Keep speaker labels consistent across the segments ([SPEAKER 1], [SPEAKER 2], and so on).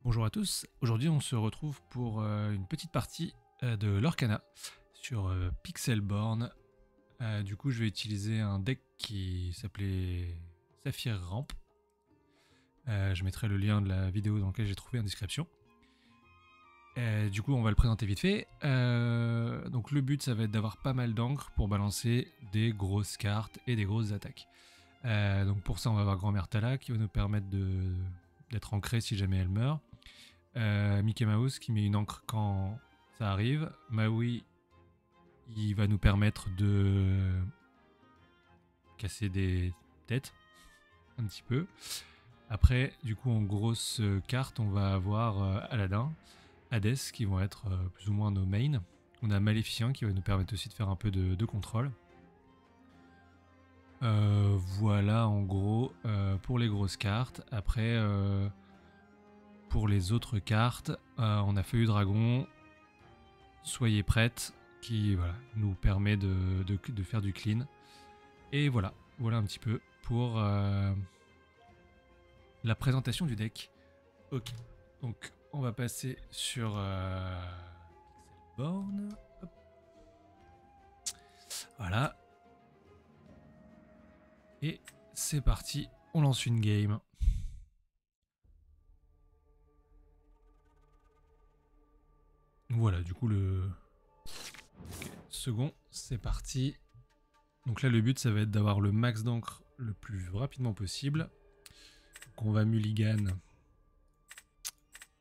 [SPEAKER 1] Bonjour à tous, aujourd'hui on se retrouve pour une petite partie de Lorcana sur Pixelborn. Du coup je vais utiliser un deck qui s'appelait Saphir Ramp. Je mettrai le lien de la vidéo dans laquelle j'ai trouvé en description. Du coup on va le présenter vite fait. Donc le but ça va être d'avoir pas mal d'encre pour balancer des grosses cartes et des grosses attaques. Donc pour ça on va avoir Grand-Mère Tala qui va nous permettre d'être ancré si jamais elle meurt. Mickey Mouse qui met une encre quand ça arrive. Maui, il va nous permettre de casser des têtes un petit peu. Après, du coup, en grosse carte, on va avoir Aladdin, Hades qui vont être plus ou moins nos mains. On a Maléficient qui va nous permettre aussi de faire un peu de contrôle. Voilà en gros pour les grosses cartes. Après, pour les autres cartes, on a Feuille Dragon, Soyez prête, qui voilà, nous permet de faire du clean. Et voilà un petit peu pour la présentation du deck. Ok, donc on va passer sur Pixelborn. Hop. Voilà. Et c'est parti, on lance une game. Voilà, du coup le second, c'est parti. Donc là le but ça va être d'avoir le max d'encre le plus rapidement possible. Donc on va mulligan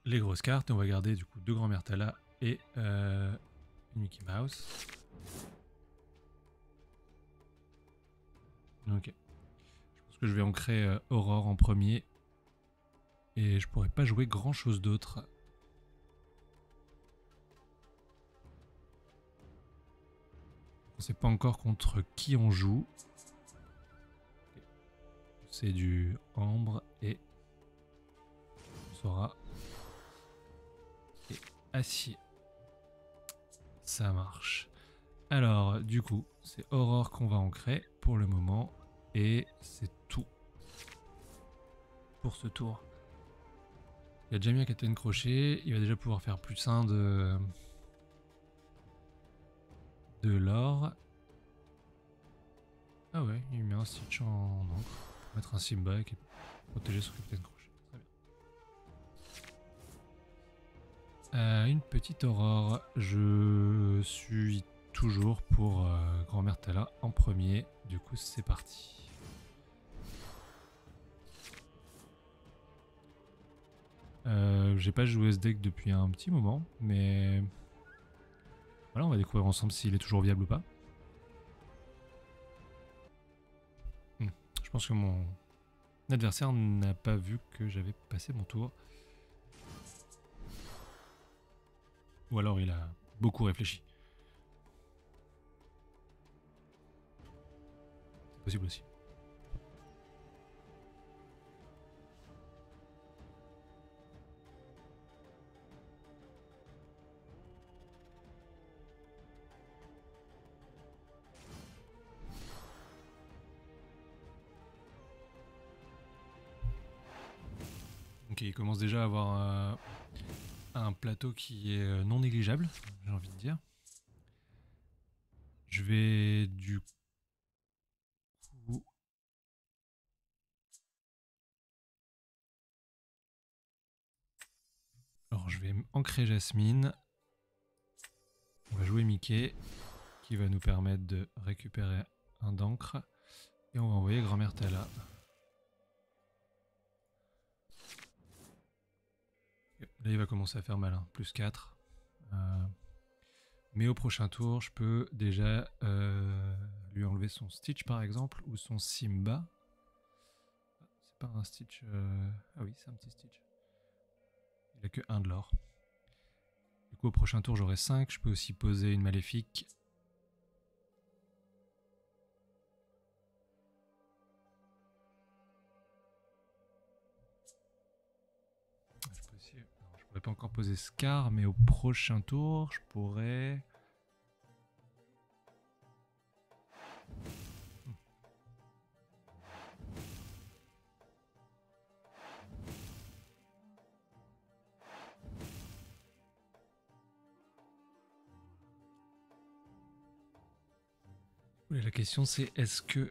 [SPEAKER 1] les grosses cartes et on va garder du coup deux Grand-Mère Tala et Mickey Mouse. Ok. Je pense que je vais ancrer Aurore en premier et je pourrais pas jouer grand chose d'autre. On sait pas encore contre qui on joue. C'est du ambre et Sora et acier. Ça marche. Alors, du coup, c'est Aurore qu'on va ancrer pour le moment. Et c'est tout pour ce tour. Il a déjà mis un Captain Crochet. Il va déjà pouvoir faire plus 1 de l'or. Ah ouais, il met un Stitch en encre. Pour mettre un Simba et protéger son Captain Crochet. Très bien. Une petite Aurore. Je suis toujours pour Grand-Mère Tala en premier. Du coup, c'est parti. J'ai pas joué ce deck depuis un petit moment, mais voilà, on va découvrir ensemble s'il est toujours viable ou pas. Je pense que mon adversaire n'a pas vu que j'avais passé mon tour. Ou alors il a beaucoup réfléchi. C'est possible aussi. Ok, il commence déjà à avoir un plateau qui est non négligeable, j'ai envie de dire. Je vais du coup... Alors je vais ancrer Jasmine. On va jouer Mickey, qui va nous permettre de récupérer un d'encre. Et on va envoyer Grand-Mère Tala. Là il va commencer à faire mal, hein. Plus 4. Mais au prochain tour, je peux déjà lui enlever son Stitch par exemple, ou son Simba. C'est pas un Stitch... Ah oui, c'est un petit Stitch. Il a que 1 de l'or. Du coup, au prochain tour, j'aurai 5. Je peux aussi poser une Maléfique. Je pourrais pas encore poser Scar, mais au prochain tour, je pourrais... Et la question c'est est-ce que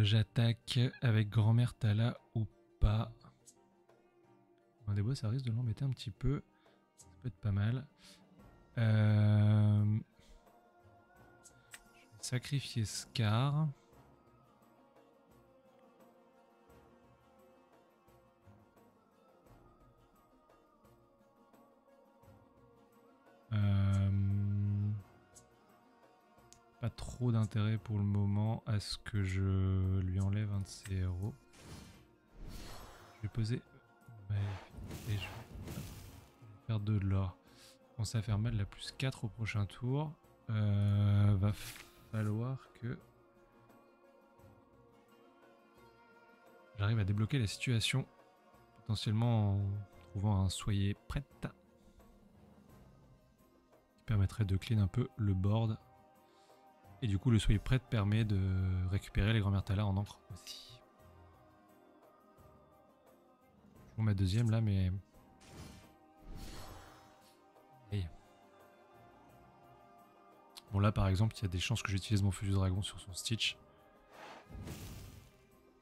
[SPEAKER 1] j'attaque avec grand-mère Tala ou pas? Un des bois ça risque de l'embêter un petit peu. Ça peut être pas mal. Je vais sacrifier Scar. Pas trop d'intérêt pour le moment à ce que je lui enlève un de ses héros. Je vais poser et je vais faire 2 de l'or. Bon, ça va faire mal la plus 4 au prochain tour. Va falloir que j'arrive à débloquer la situation, potentiellement en trouvant un soyez prête. Qui permettrait de clean un peu le board. Et du coup, le soyez prête permet de récupérer les grand-mères Tala en encre aussi. Je vais ma deuxième là, mais. Hey. Bon, là par exemple, il y a des chances que j'utilise mon fusil dragon sur son Stitch.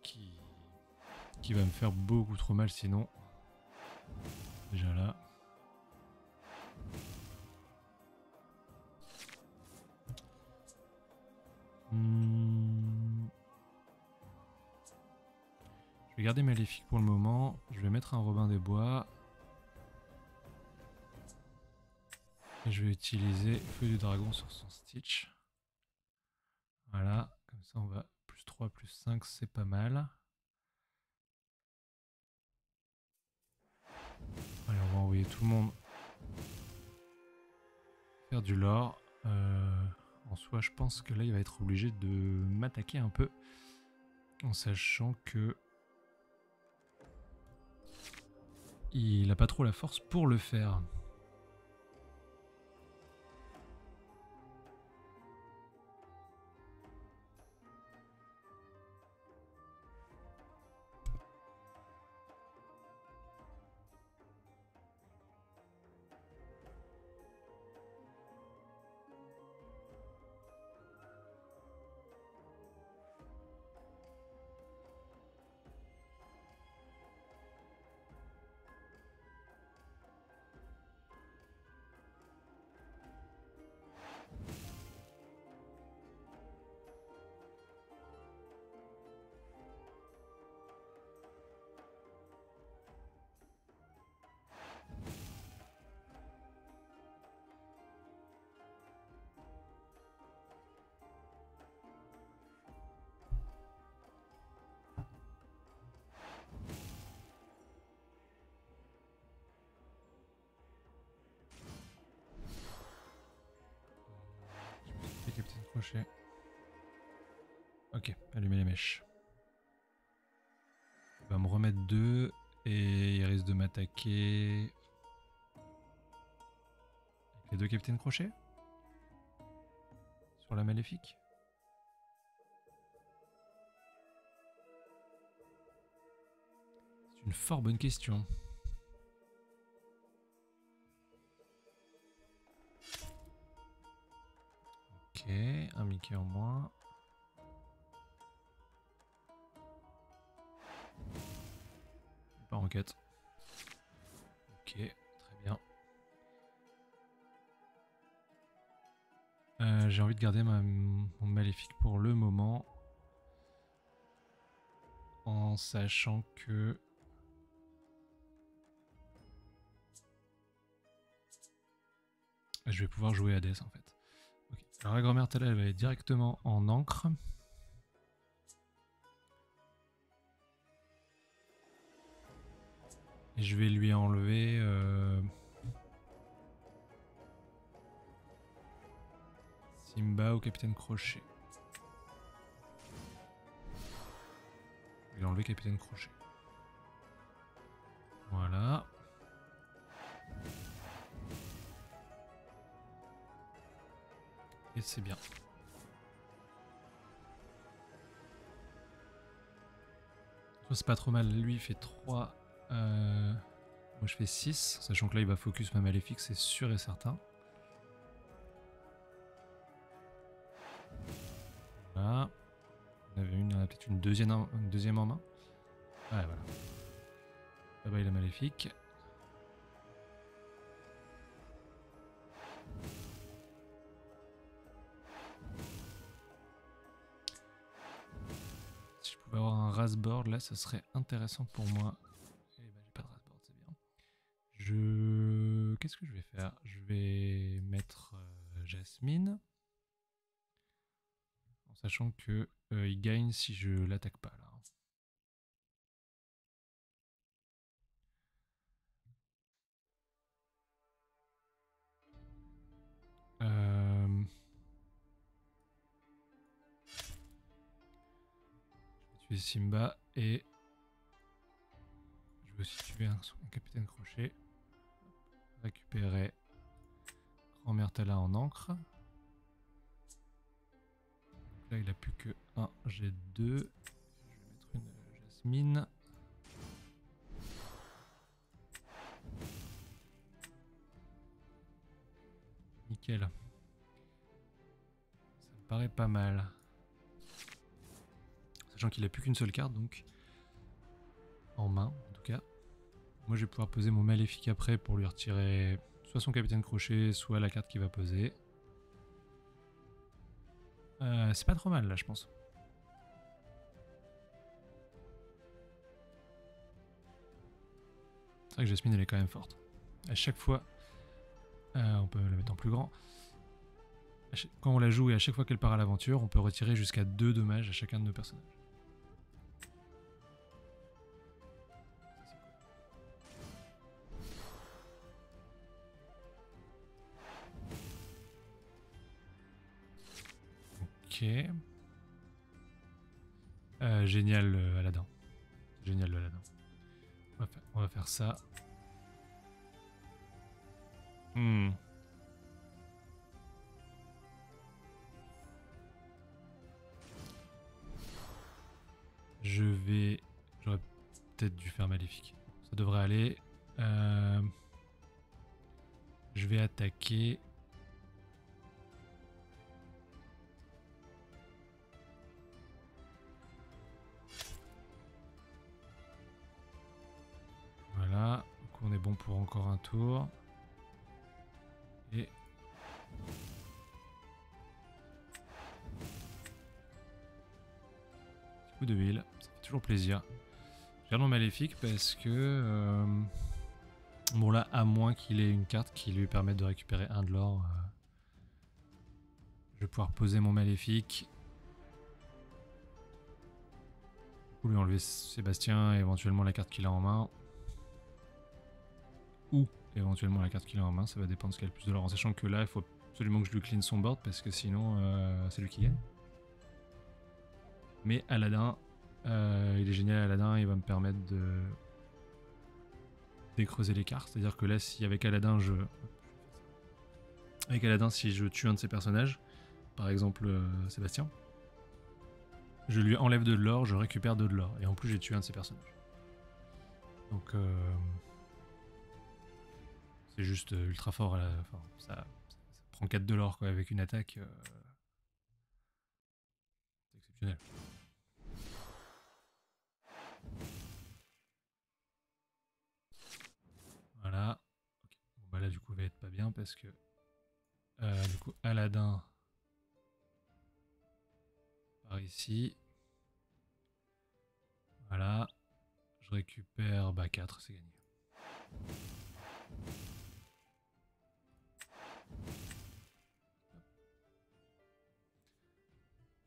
[SPEAKER 1] Qui va me faire beaucoup trop mal sinon. Déjà là. Je vais garder Maléfique pour le moment. Je vais mettre un Robin des Bois. Et je vais utiliser Feu du Dragon sur son Stitch. Voilà, comme ça on va plus 3, plus 5, c'est pas mal. Allez, on va envoyer tout le monde faire du lore. En soi, je pense que là, il va être obligé de m'attaquer un peu. En sachant que il a pas trop la force pour le faire. Capitaine Crochet. Ok, allumer les mèches. Il va me remettre 2 et il risque de m'attaquer avec les 2 Capitaines Crochet sur la Maléfique. C'est une fort bonne question. Ok, un Mickey en moins. Pas en quête. Ok, très bien. J'ai envie de garder mon Maléfique pour le moment. En sachant que... je vais pouvoir jouer Hades en fait. Okay. Alors la grand-mère Tala, elle va aller directement en encre. Et je vais lui enlever... Simba ou Capitaine Crochet. Je vais lui enlever Capitaine Crochet. Voilà. Et c'est bien. C'est pas trop mal. Lui il fait 3. Moi je fais 6. Sachant que là il va focus ma Maléfique, c'est sûr et certain. Voilà. Voilà. On avait peut-être une deuxième en main. Ouais, voilà. Bye bye le maléfique. Si je pouvais avoir un rasboard là, ça serait intéressant pour moi. Et bah, j'ai pas de rasboard, c'est bien. Qu'est-ce que je vais faire? Je vais mettre Jasmine. En sachant que il gagne si je l'attaque pas là. Je vais tuer Simba et je vais aussi tuer un capitaine crochet. Récupérer Grand-mère Tala en encre. Donc là il a plus que 1 G2. Je vais mettre une Jasmine. Nickel. Ça me paraît pas mal. Sachant qu'il a plus qu'une seule carte donc. En main en tout cas. Moi je vais pouvoir poser mon maléfique après pour lui retirer soit son capitaine crochet, soit la carte qu'il va poser. C'est pas trop mal là je pense. C'est vrai que Jasmine elle est quand même forte. À chaque fois, on peut la mettre en plus grand. Quand on la joue et à chaque fois qu'elle part à l'aventure, on peut retirer jusqu'à 2 dommages à chacun de nos personnages. Ok. Génial Aladdin. Génial Aladdin. On va faire ça. J'aurais peut-être dû faire maléfique. Ça devrait aller. Je vais attaquer. Voilà. Donc on est bon pour encore un tour. Et... Petit coup de huile. Ça fait toujours plaisir. Je garde mon maléfique parce que... bon là, à moins qu'il ait une carte qui lui permette de récupérer un de l'or. Je vais pouvoir poser mon maléfique. Ou lui enlever Sébastien et éventuellement la carte qu'il a en main. Ou éventuellement la carte qu'il a en main, ça va dépendre de ce qu'il a le plus de l'or. En sachant que là, il faut absolument que je lui clean son board parce que sinon, c'est lui qui gagne. Mais Aladdin, il est génial Aladdin, il va me permettre de décreuser les cartes. C'est-à-dire que là, si avec Aladdin, si je tue un de ses personnages, par exemple Sébastien, je lui enlève de l'or, je récupère de l'or. Et en plus, j'ai tué un de ses personnages. Donc, c'est juste ultra fort. Enfin, ça prend 4 de l'or avec une attaque. C'est exceptionnel. Voilà. Okay. Bon, bah là, du coup, il va être pas bien parce que du coup, Aladdin par ici. Voilà. Je récupère 4, c'est gagné.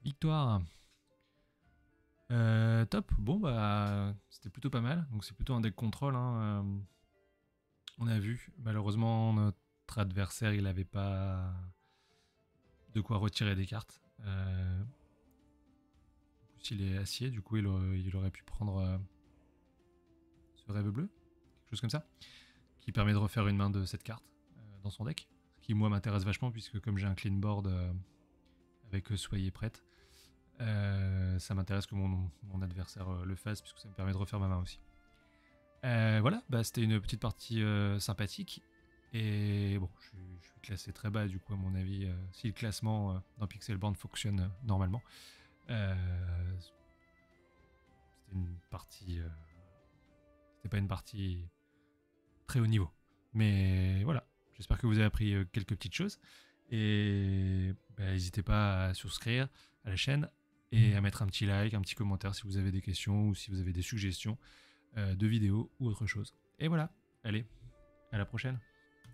[SPEAKER 1] Victoire. Top. Bon, bah, c'était plutôt pas mal. Donc, c'est plutôt un deck contrôle. Hein. On a vu. Malheureusement, notre adversaire, il avait pas de quoi retirer des cartes. En plus, il est acier. Du coup, il aurait pu prendre ce rêve bleu. Quelque chose comme ça. Qui permet de refaire une main de cette carte dans son deck. Ce qui, moi, m'intéresse vachement puisque comme j'ai un clean board avec Soyez prête, ça m'intéresse que mon adversaire le fasse puisque ça me permet de refaire ma main aussi. Voilà, bah, c'était une petite partie sympathique. Et bon, je suis classé très bas du coup à mon avis, si le classement dans Pixelborn fonctionne normalement. C'était une partie... c'était pas une partie très haut niveau. Mais voilà, j'espère que vous avez appris quelques petites choses. Et n'hésitez pas à souscrire à la chaîne et à mettre un petit like, un petit commentaire si vous avez des questions ou si vous avez des suggestions de vidéos ou autre chose. Et voilà, allez, à la prochaine.